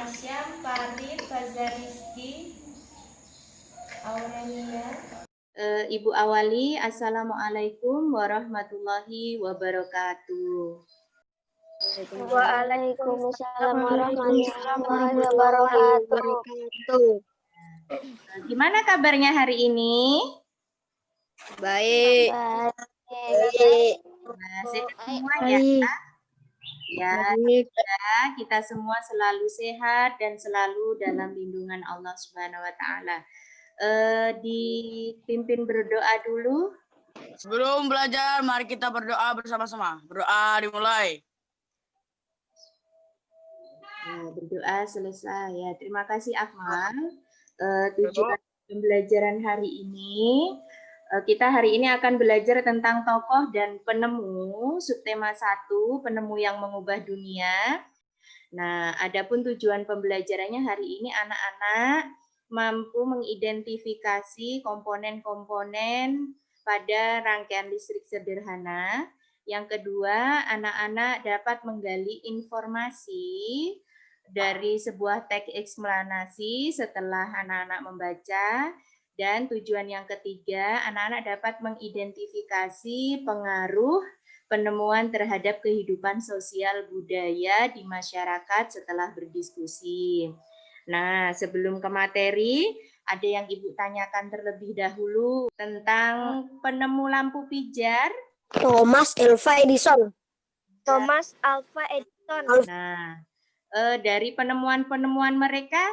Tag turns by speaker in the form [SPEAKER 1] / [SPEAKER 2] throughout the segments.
[SPEAKER 1] Asyam, Farid, Fazariski, Aurelia. Ibu awali, Assalamualaikum warahmatullahi wabarakatuh.
[SPEAKER 2] Waalaikumsalam warahmatullahi wabarakatuh.
[SPEAKER 1] Gimana kabarnya hari ini?
[SPEAKER 2] Baik.
[SPEAKER 1] Nah, sehat semua ya? Ya, kita semua selalu sehat dan selalu dalam lindungan Allah Subhanahu wa taala. Dipimpin berdoa dulu.
[SPEAKER 3] Sebelum belajar, mari kita berdoa bersama-sama. Berdoa dimulai.
[SPEAKER 1] Ya, berdoa selesai ya. Terima kasih Akmal. Tujuan pembelajaran hari ini, kita hari ini akan belajar tentang tokoh dan penemu, subtema 1, penemu yang mengubah dunia. Nah, adapun tujuan pembelajarannya hari ini anak-anak mampu mengidentifikasi komponen-komponen pada rangkaian listrik sederhana. Yang kedua, anak-anak dapat menggali informasi dari sebuah teks eksplanasi setelah anak-anak membaca. Dan tujuan yang ketiga, anak-anak dapat mengidentifikasi pengaruh penemuan terhadap kehidupan sosial budaya di masyarakat setelah berdiskusi. Nah, sebelum ke materi, ada yang Ibu tanyakan terlebih dahulu tentang penemu lampu pijar.
[SPEAKER 2] Thomas Alva Edison. Thomas Alva Edison.
[SPEAKER 1] Nah, dari penemuan-penemuan mereka,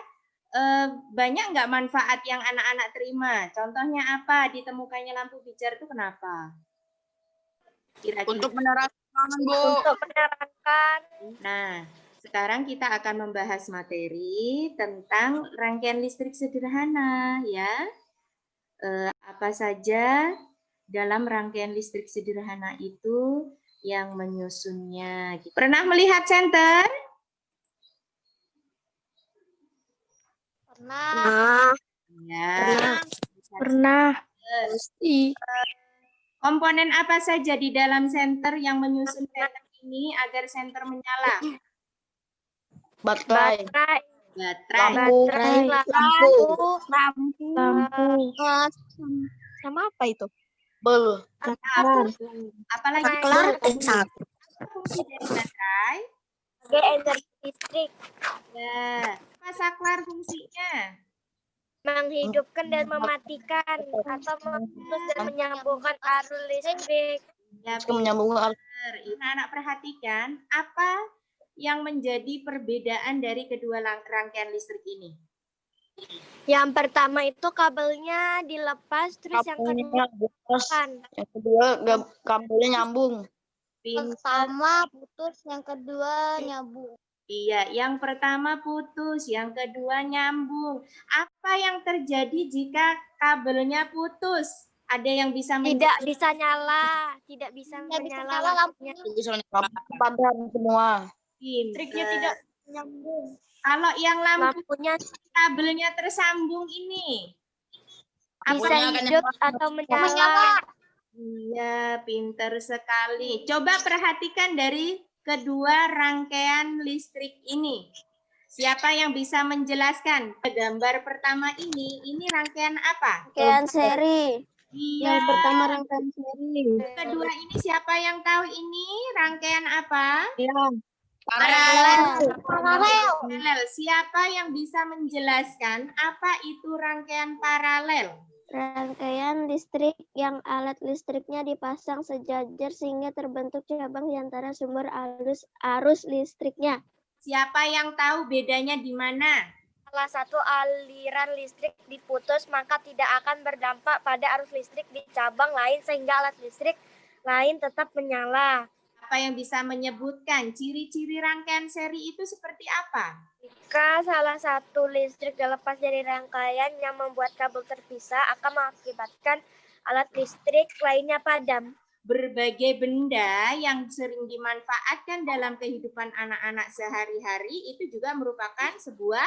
[SPEAKER 1] banyak nggak manfaat yang anak-anak terima? Contohnya apa? Ditemukannya lampu pijar itu kenapa? Kira-kira.
[SPEAKER 3] Untuk menerangkan, Bu.
[SPEAKER 2] Untuk menerangkan.
[SPEAKER 1] Nah, sekarang kita akan membahas materi tentang rangkaian listrik sederhana, ya. Apa saja dalam rangkaian listrik sederhana itu yang menyusunnya. Pernah melihat senter?
[SPEAKER 2] Pernah.
[SPEAKER 1] Ya.
[SPEAKER 2] Pernah. Pasti.
[SPEAKER 1] Komponen apa saja di dalam senter yang menyusun senter ini agar senter menyala?
[SPEAKER 3] Baterai.
[SPEAKER 1] Baterai.
[SPEAKER 2] Lampu.
[SPEAKER 4] Sama apa itu?
[SPEAKER 3] Bel.
[SPEAKER 1] Apalagi fungsi dari baterai?
[SPEAKER 2] Sebagai energi listrik.
[SPEAKER 1] Ya. Apa saklar fungsinya?
[SPEAKER 2] Menghidupkan dan mematikan atau memutus dan menyambungkan arus listrik.
[SPEAKER 1] Ya,
[SPEAKER 3] Menyambungkan.
[SPEAKER 1] anak-anak perhatikan apa yang menjadi perbedaan dari kedua rangkaian listrik ini.
[SPEAKER 2] Yang pertama itu kabelnya dilepas, terus yang kedua
[SPEAKER 3] Yang kedua kabelnya nyambung.
[SPEAKER 4] Pertama putus, yang kedua nyambung.
[SPEAKER 1] Iya, yang pertama putus, yang kedua nyambung. Apa yang terjadi jika kabelnya putus? Ada yang bisa
[SPEAKER 2] tidak bisa nyala, tidak bisa menyala lampunya.
[SPEAKER 3] Bisa padam semua.
[SPEAKER 1] Listriknya
[SPEAKER 4] tidak nyambung.
[SPEAKER 1] Kalau yang
[SPEAKER 2] Lampunya
[SPEAKER 1] kabelnya tersambung ini,
[SPEAKER 2] bisa hidup atau menyala.
[SPEAKER 1] Iya, pinter sekali. Coba perhatikan dari kedua rangkaian listrik ini. Siapa yang bisa menjelaskan? Gambar pertama ini rangkaian apa?
[SPEAKER 4] Rangkaian seri.
[SPEAKER 1] Iya.
[SPEAKER 4] Yang pertama rangkaian seri.
[SPEAKER 1] Kedua ini siapa yang tahu ini rangkaian apa?
[SPEAKER 4] Iya.
[SPEAKER 1] Paralel. Siapa yang bisa menjelaskan apa itu rangkaian paralel?
[SPEAKER 4] Rangkaian listrik yang alat listriknya dipasang sejajar sehingga terbentuk cabang di antara sumber arus listriknya.
[SPEAKER 1] Siapa yang tahu bedanya di mana?
[SPEAKER 2] Salah satu aliran listrik diputus, maka tidak akan berdampak pada arus listrik di cabang lain sehingga alat listrik lain tetap menyala.
[SPEAKER 1] Apa yang bisa menyebutkan ciri-ciri rangkaian seri itu seperti apa?
[SPEAKER 2] Jika salah satu listrik dilepas dari rangkaian yang membuat kabel terpisah akan mengakibatkan alat listrik lainnya padam.
[SPEAKER 1] Berbagai benda yang sering dimanfaatkan dalam kehidupan anak-anak sehari-hari itu juga merupakan sebuah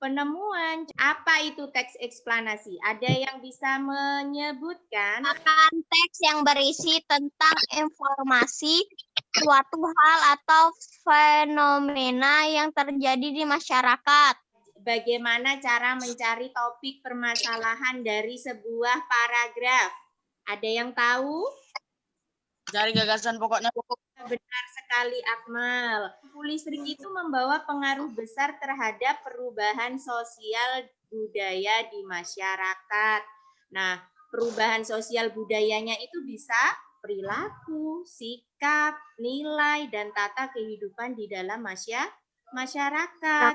[SPEAKER 1] penemuan. Apa itu teks eksplanasi? Ada yang bisa menyebutkan?
[SPEAKER 4] Akan teks yang berisi tentang informasi
[SPEAKER 5] suatu hal atau fenomena yang terjadi di masyarakat.
[SPEAKER 1] Bagaimana cara mencari topik permasalahan dari sebuah paragraf? Ada yang tahu?
[SPEAKER 3] Cari gagasan pokoknya.
[SPEAKER 1] Benar sekali, Akmal. Lampu listrik itu membawa pengaruh besar terhadap perubahan sosial budaya di masyarakat. Nah, perubahan sosial budayanya itu bisa perilaku, sikap, nilai, dan tata kehidupan di dalam masyarakat.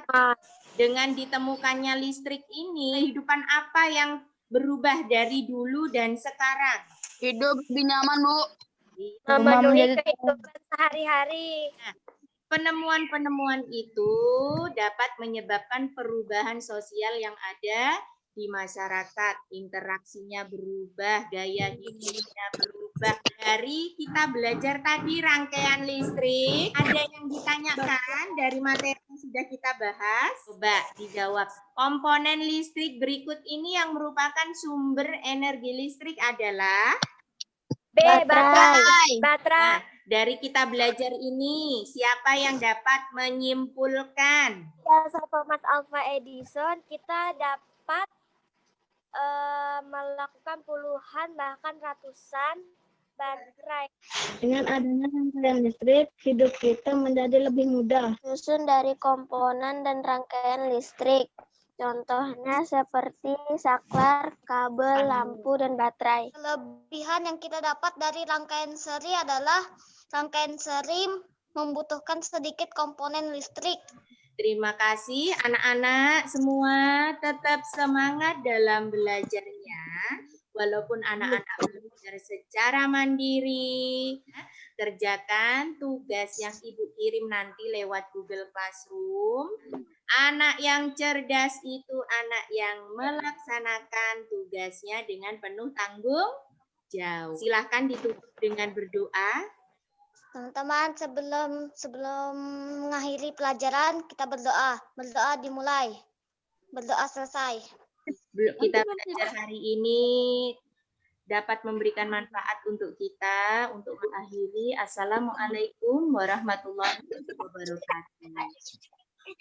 [SPEAKER 1] Dengan ditemukannya listrik ini, kehidupan apa yang berubah dari dulu dan sekarang?
[SPEAKER 3] Hidup lebih nyaman, Bu.
[SPEAKER 2] Memenuhi kehidupan sehari-hari.
[SPEAKER 1] Penemuan-penemuan itu dapat menyebabkan perubahan sosial yang ada di masyarakat. Interaksinya berubah, gaya hidupnya berubah. Dari kita belajar tadi rangkaian listrik, ada yang ditanyakan dari materi yang sudah kita bahas? Coba dijawab. Komponen listrik berikut ini yang merupakan sumber energi listrik adalah?
[SPEAKER 2] B. Baterai.
[SPEAKER 1] Nah, dari kita belajar ini, siapa yang dapat menyimpulkan?
[SPEAKER 2] Jasa Thomas Alva Edison, kita dapat melakukan puluhan bahkan ratusan baterai.
[SPEAKER 5] Dengan adanya rangkaian listrik, hidup kita menjadi lebih mudah.
[SPEAKER 4] Susun dari komponen dan rangkaian listrik. Contohnya seperti saklar, kabel, lampu, dan baterai.
[SPEAKER 5] Kelebihan yang kita dapat dari rangkaian seri adalah rangkaian seri membutuhkan sedikit komponen listrik.
[SPEAKER 1] Terima kasih anak-anak semua, tetap semangat dalam belajarnya. Walaupun anak-anak belajar secara mandiri, kerjakan tugas yang Ibu kirim nanti lewat Google Classroom. Anak yang cerdas itu anak yang melaksanakan tugasnya dengan penuh tanggung jawab. Silahkan ditutup dengan berdoa.
[SPEAKER 5] Teman-teman, sebelum mengakhiri pelajaran, kita berdoa. Berdoa dimulai. Berdoa selesai.
[SPEAKER 1] Kita belajar hari ini dapat memberikan manfaat untuk kita, untuk mengakhiri. Assalamualaikum warahmatullahi wabarakatuh.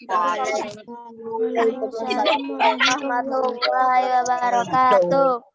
[SPEAKER 4] Waalaikumsalam warahmatullahi wabarakatuh.